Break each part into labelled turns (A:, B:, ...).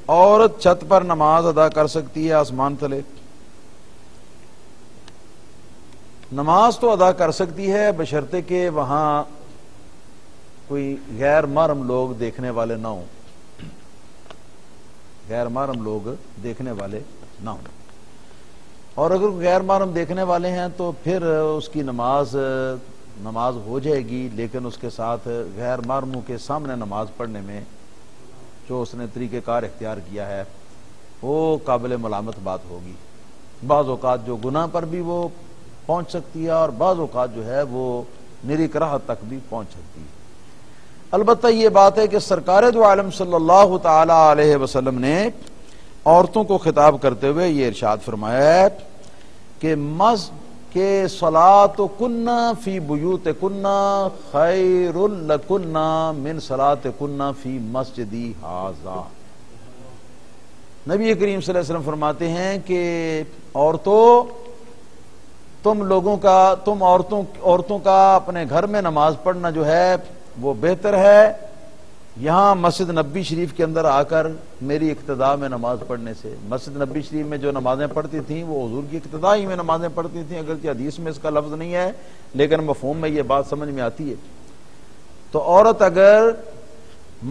A: عورت چھت پر نماز ادا کر سکتی ہے آسمان تلے؟ نماز تو ادا کر سکتی ہے بشرطے کہ وہاں کوئی غیر محرم لوگ دیکھنے والے نہ ہوں، غیر محرم لوگ دیکھنے والے نہ ہوں، اور اگر غیر محرم دیکھنے والے ہیں تو پھر اس کی نماز ہو جائے گی، لیکن اس کے ساتھ غیر محرموں کے سامنے نماز پڑھنے میں جو اس نے طریقہ کار اختیار کیا ہے وہ قابل ملامت بات ہوگی۔ بعض اوقات جو گناہ پر بھی وہ پہنچ سکتی ہے اور بعض اوقات جو ہے وہ نری کراہت تک بھی پہنچ سکتی ہے۔ البتہ یہ بات ہے کہ سرکار دو عالم صلی اللہ تعالی علیہ وسلم نے عورتوں کو خطاب کرتے ہوئے یہ ارشاد فرمایا ہے کہ صلاتکن فی بیوتکن خیر لکن من صلاتکن فی مسجدی ھذا۔ نبی کریم صلی اللہ علیہ وسلم فرماتے ہیں کہ عورتوں کا اپنے گھر میں نماز پڑھنا جو ہے وہ بہتر ہے یہاں مسجد نبی شریف کے اندر آ کر میری اقتداء میں نماز پڑھنے سے۔ مسجد نبی شریف میں جو نمازیں پڑھتی تھیں وہ حضور کی اقتداء ہی میں نمازیں پڑھتی تھیں، اگرچہ حدیث میں اس کا لفظ نہیں ہے لیکن مفہوم میں یہ بات سمجھ میں آتی ہے۔ تو عورت اگر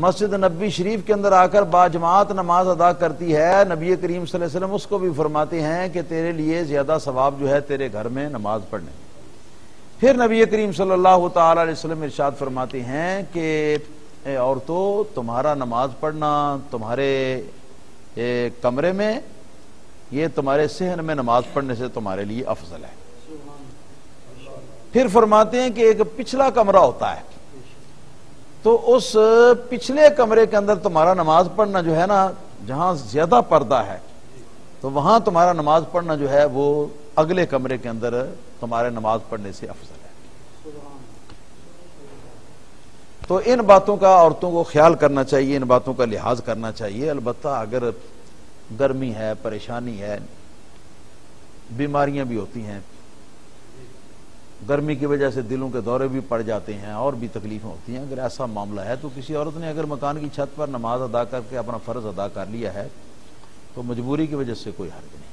A: مسجد نبی شریف کے اندر آ کر باجماعت نماز ادا کرتی ہے، نبی کریم صلی اللہ علیہ وسلم اس کو بھی فرماتے ہیں کہ تیرے لیے زیادہ ثواب جو ہے تیرے گھر میں نماز پڑھنے۔ پھر نبی کریم صلی اللہ تعالی علیہ وسلم ارشاد فرماتے ہیں کہ اے عورتوں، تمہارا نماز پڑھنا تمہارے کمرے میں، یہ تمہارے صحن میں نماز پڑھنے سے تمہارے لیے افضل ہے۔ پھر فرماتے ہیں کہ ایک پچھلا کمرہ ہوتا ہے، تو اس پچھلے کمرے کے اندر تمہارا نماز پڑھنا جو ہے نا، جہاں زیادہ پردہ ہے تو وہاں تمہارا نماز پڑھنا جو ہے وہ اگلے کمرے کے اندر تمہارے نماز پڑھنے سے افضل ہے۔ تو ان باتوں کا عورتوں کو خیال کرنا چاہیے، ان باتوں کا لحاظ کرنا چاہیے۔ البتہ اگر گرمی ہے، پریشانی ہے، بیماریاں بھی ہوتی ہیں، گرمی کی وجہ سے دلوں کے دورے بھی پڑ جاتے ہیں اور بھی تکلیفیں ہوتی ہیں، اگر ایسا معاملہ ہے تو کسی عورت نے اگر مکان کی چھت پر نماز ادا کر کے اپنا فرض ادا کر لیا ہے تو مجبوری کی وجہ سے کوئی حرج نہیں۔